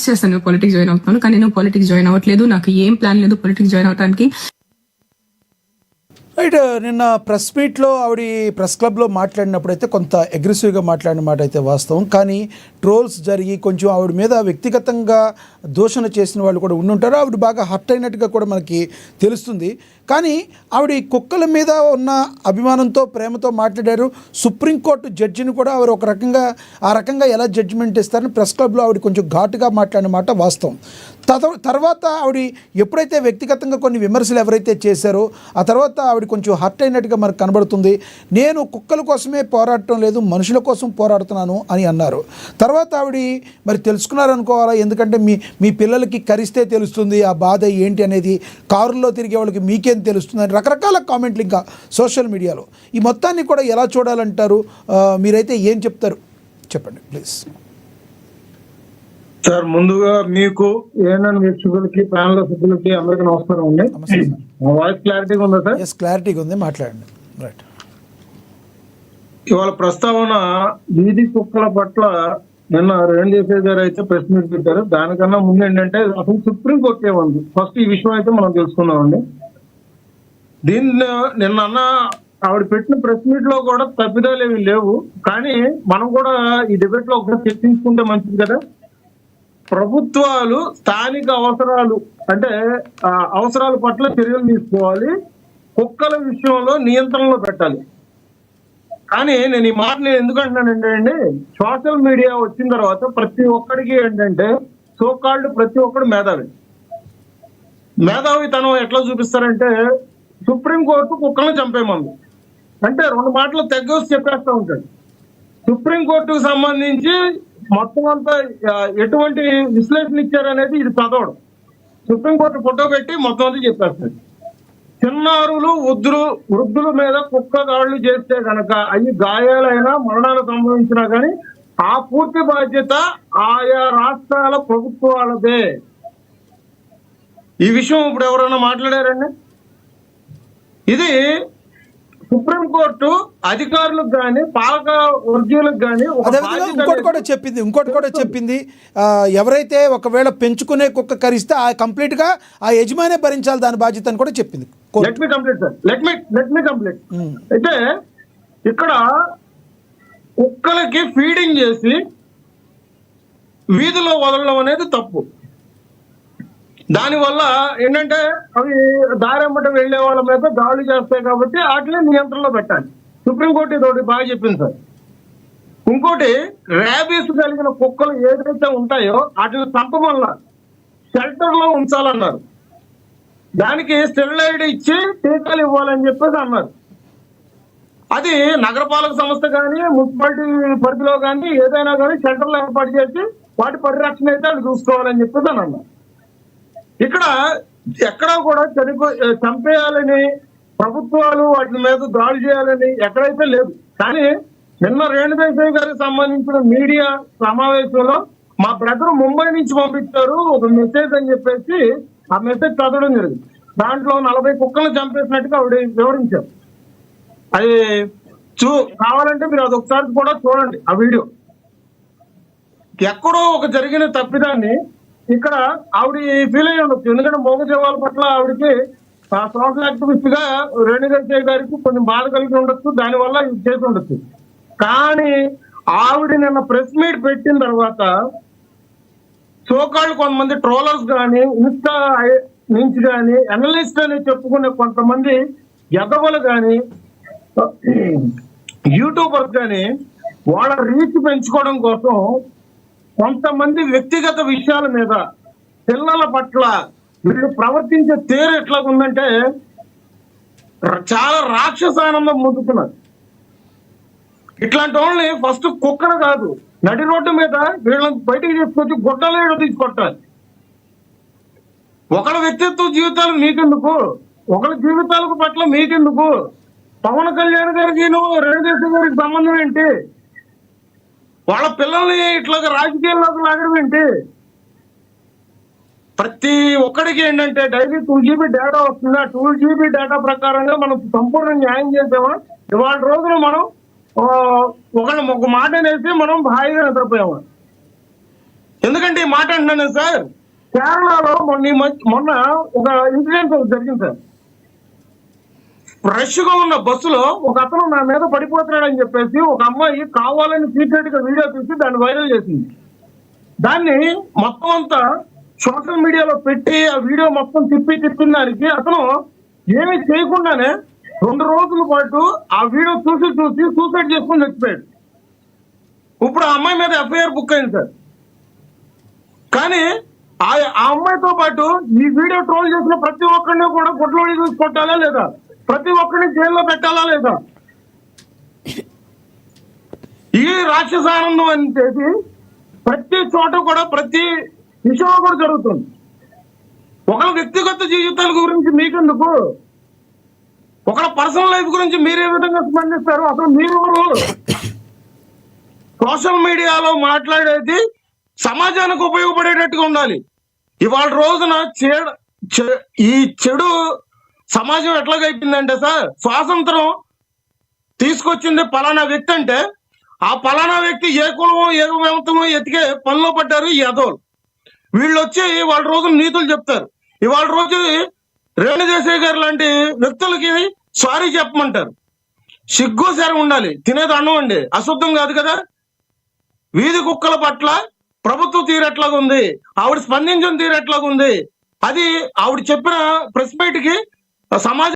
Force చేస్తాను politics join అవుతున్నాను, కానీ నేను పాలిటిక్స్ జాయిన్ అవ్వట్లేదు. నాకు ఏం ప్లాన్ లేదు పాలిటిక్స్ జాయిన్ అవడానికి. రైట్. నిన్న ప్రెస్ మీట్లో ఆవిడ ప్రెస్ క్లబ్లో మాట్లాడినప్పుడు అయితే కొంత అగ్రెసివ్గా మాట్లాడిన మాట అయితే వాస్తవం. కానీ ట్రోల్స్ జరిగి కొంచెం ఆవిడ మీద వ్యక్తిగతంగా దూషణ చేసిన వాళ్ళు కూడా ఉండుంటారు. ఆవిడ బాగా హర్ట్ అయినట్టుగా కూడా మనకి తెలుస్తుంది. కానీ ఆవిడ కుక్కల మీద ఉన్న అభిమానంతో ప్రేమతో మాట్లాడారు. సుప్రీంకోర్టు జడ్జిని కూడా ఆవిడ ఒక రకంగా ఆ రకంగా ఎలా జడ్జిమెంట్ ఇస్తారని ప్రెస్ క్లబ్లో ఆవిడ కొంచెం ఘాటుగా మాట్లాడిన మాట వాస్తవం. తర్వాత ఆవిడ ఎప్పుడైతే వ్యక్తిగతంగా కొన్ని విమర్శలు ఎవరైతే చేశారో ఆ తర్వాత ఆవిడ కొంచెం హర్ట్ అయినట్టుగా మనకు కనబడుతుంది. నేను కుక్కల కోసమే పోరాడటం లేదు, మనుషుల కోసం పోరాడుతున్నాను అని అన్నారు. తర్వాత ఆవిడ మరి తెలుసుకున్నారనుకోవాలా, ఎందుకంటే మీ పిల్లలకి కరిస్తే తెలుస్తుంది ఆ బాధ ఏంటి అనేది, కారుల్లో తిరిగే వాళ్ళకి మీకేం తెలుస్తుంది అని రకరకాల కామెంట్లు ఇంకా సోషల్ మీడియాలో. ఈ మొత్తాన్ని కూడా ఎలా చూడాలంటారు? మీరైతే ఏం చెప్తారు చెప్పండి ప్లీజ్. సార్, ముందుగా మీకు ఏఎన్ఎన్ వీక్షకులకి ప్యానల్ సభ్యులకి అందరికీ నమస్కారం అండి. వాయిస్ క్లారిటీగా ఉందా సార్? ఎస్, క్లారిటీగా ఉంది, మాట్లాడండి. రైట్. ఇవాళ ప్రస్తావన వీధి కుక్కల పట్ల నిన్న రేణుదేశాయ్ గారు అయితే ప్రెస్ మీట్ పెట్టారు. దానికన్నా ముందు ఏంటంటే అసలు సుప్రీంకోర్టు ఏమంది, ఫస్ట్ ఈ విషయం అయితే మనం తెలుసుకుందామండి. దీన్ని నిన్న అన్న ఆవిడ పెట్టిన ప్రెస్ మీట్ లో కూడా తప్పిదాలు ఏమి లేవు, కానీ మనం కూడా ఈ డిబేట్ లో ఒకసారి చర్చించుకుంటే మంచిది కదా. ప్రభుత్వాలు స్థానిక అవసరాలు అంటే అవసరాల పట్ల చర్యలు తీసుకోవాలి, కుక్కల విషయంలో నియంత్రణలో పెట్టాలి. కానీ నేను ఈ మాట ఎందుకు అంటున్నానంటే అండి, సోషల్ మీడియా వచ్చిన తర్వాత ప్రతి ఒక్కడికి ఏంటంటే సోకాల్డ్ ప్రతి ఒక్కడు మేధావితనం ఎట్లా చూపిస్తారంటే సుప్రీంకోర్టు కుక్కలను చంపేమంది అంటే రెండు మాటలు తెగ్గోసి చెప్పేస్తా ఉంటాడు. సుప్రీంకోర్టుకు సంబంధించి మొత్తం అంతా ఎటువంటి విశ్లేషణ ఇచ్చారనేది ఇది చదవడం. సుప్రీంకోర్టు ఫోటో పెట్టి మొత్తం అంతా చెప్పేస్తాడు. చిన్నారులు వృద్ధుల మీద కుక్క దాడులు చేస్తే కనుక అవి గాయాలైనా మరణాలు సంభవించినా కానీ ఆ పూర్తి బాధ్యత ఆయా రాష్ట్రాల ప్రభుత్వాలదే. ఈ విషయం ఇప్పుడు ఎవరైనా మాట్లాడారండి? ఇది సుప్రీంకోర్టు అధికారులకు కానీ పాలక వర్గీయులకు కానీ ఇంకోటి కూడా చెప్పింది ఎవరైతే ఒకవేళ పెంచుకునే కుక్క కరిస్తే ఆ కంప్లీట్ గా ఆ యజమానే భరించాలి దాని బాధ్యత అని కూడా చెప్పింది. Let me complete. అయితే ఇక్కడ కుక్కలకి ఫీడింగ్ చేసి వీధిలో వదలడం అనేది తప్పు. దానివల్ల ఏంటంటే అవి దారెమ్మట వెళ్లే వాళ్ళ మీద దాడులు చేస్తాయి కాబట్టి వాటిని నియంత్రణలో పెట్టాలి. సుప్రీంకోర్టు ఇదొకటి బాగా చెప్పింది సార్. ఇంకోటి, ర్యాబీస్ కలిగిన కుక్కలు ఏదైతే ఉంటాయో వాటిని చంపమల్ల షెల్టర్ లో ఉంచాలన్నారు. దానికి స్టెరిలైడ్ ఇచ్చి టీకాలు ఇవ్వాలని చెప్పేసి అన్నారు. అది నగరపాలక సంస్థ కానీ మున్సిపాలిటీ పరిధిలో కానీ ఏదైనా కానీ షెల్టర్లు ఏర్పాటు చేసి వాటి పరిరక్షణ అయితే అది చూసుకోవాలని చెప్పేసి అని అన్నారు. ఇక్కడ ఎక్కడా కూడా చంపేయాలని ప్రభుత్వాలు వాటి మీద దాడి చేయాలని ఎక్కడైతే లేదు. కానీ నిన్న రేణుదేశాయ్ గారికి సంబంధించిన మీడియా సమావేశంలో మా బ్రదర్ ముంబై నుంచి పంపించారు ఒక మెసేజ్ అని చెప్పేసి ఆ మెసేజ్ చదవడం జరిగింది. దాంట్లో 40 కుక్కలను చంపేసినట్టుగా ఆవిడ వివరించారు. అది కావాలంటే మీరు అదొకసారి కూడా చూడండి ఆ వీడియో. ఎక్కడో ఒక జరిగిన తప్పిదాన్ని ఇక్కడ ఆవిడ ఫీల్ అయ్యి ఉండొచ్చు. ఎందుకంటే మూగజీవాల పట్ల ఆవిడకి సోషల్ యాక్టివిస్ట్ గా రేణుదేశాయ్ గారికి కొంచెం బాధ కలిగి ఉండొచ్చు, దానివల్ల ఇది చేసి ఉండొచ్చు. కానీ ఆవిడ నిన్న ప్రెస్ మీట్ పెట్టిన తర్వాత సోకాళ్ళు కొంతమంది ట్రోలర్స్ కానీ ఇన్స్టా నుంచి కానీ అనలిస్ట్ అని చెప్పుకునే కొంతమంది ఎదవలు కానీ యూట్యూబర్స్ కానీ వాళ్ళ రీచ్ పెంచుకోవడం కోసం కొంతమంది వ్యక్తిగత విషయాల మీద పిల్లల పట్ల వీళ్ళు ప్రవర్తించే తీరు ఎట్లా ఉందంటే చాలా రాక్షసానందం ముందుతున్నారు. ఇట్లాంటి వాళ్ళని ఫస్ట్ కుక్కను కాదు నడి రోడ్డు మీద వీళ్ళని బయటికి తీసుకొచ్చి గుడ్డలేడు తీసుకొట్టాలి. ఒకళ్ళ వ్యక్తిత్వ జీవితాలు మీకెందుకు, ఒకళ్ళ జీవితాలకు పట్ల మీకెందుకు? పవన్ కళ్యాణ్ గారికి రేణుదేశాయ్ గారికి సంబంధం ఏంటి? వాళ్ళ పిల్లల్ని ఇట్లా రాజకీయాల్లోకి లాగడం ఏంటి? ప్రతి ఒక్కడికి ఏంటంటే డైలీ 2 GB డేటా వస్తుంది. ఆ 2 GB డేటా ప్రకారంగా మనం సంపూర్ణ న్యాయం చేసామా? ఇవాళ రోజున మనం ఒక మాట అనేసి మనం హాయిగా నిద్రపోయాము. ఎందుకంటే ఈ మాట అంటున్నాను సార్, కేరళలో మొన్న ఒక ఇన్సిడెంట్ జరిగింది సార్. రష్ గా ఉన్న బస్సులో ఒక అతను నా మీద పడిపోతున్నాడని చెప్పేసి ఒక అమ్మాయి కావాలని సీక్రెట్ గా వీడియో తీసి దాన్ని వైరల్ చేసింది. దాన్ని మొత్తం అంతా సోషల్ మీడియాలో పెట్టి ఆ వీడియో మొత్తం తిప్పిన దానికి అతను ఏమీ చేయకుండానే 2 రోజుల పాటు ఆ వీడియో చూసి సూసైడ్ చేసుకుని చచ్చిపోయాడు. ఇప్పుడు ఆ అమ్మాయి మీద ఎఫ్ఐఆర్ బుక్ అయింది సార్. కానీ ఆ అమ్మాయితో పాటు ఈ వీడియో ట్రోల్ చేసిన ప్రతి ఒక్కరిని కూడా గుడ్లోడి చూసి కొట్టాలా లేదా, ప్రతి ఒక్కరిని జైల్లో పెట్టాలా లేదా? ఈ రాక్షసానందం అని చేసి ప్రతి చోట కూడా ప్రతి విషయంలో కూడా జరుగుతుంది. ఒకళ్ళ వ్యక్తిగత జీవితాల గురించి మీకెందుకు, ఒకళ్ళ పర్సనల్ లైఫ్ గురించి మీరే విధంగా స్పందిస్తారు? అసలు మీరు సోషల్ మీడియాలో మాట్లాడేది సమాజానికి ఉపయోగపడేటట్టుగా ఉండాలి. ఇవాళ రోజున ఈ చెడు సమాజం ఎట్లాగైపోయిందంటే సార్, స్వాతంత్రం తీసుకొచ్చింది పలానా వ్యక్తి అంటే ఆ పలానా వ్యక్తి ఏ కులమో ఏ మతమో ఎతికే పనిలో పడ్డారు ఈ యాదవులు. వీళ్ళు వచ్చి వాళ్ళ రోజున నీతులు చెప్తారు. ఇవాళ రోజు రేణుదేశాయ్ గారు లాంటి వ్యక్తులకి సారీ చెప్పమంటారు. సిగ్గు సరే ఉండాలి. తినేది అన్నం అండి, అశుద్ధం కాదు కదా. వీధి కుక్కల పట్ల ప్రభుత్వం తీరెట్లాగా ఉంది, ఆవిడ స్పందించిన తీరెట్లాగా ఉంది, అది ఆవిడ చెప్పిన ప్రెస్ మీట్ కి సమాజం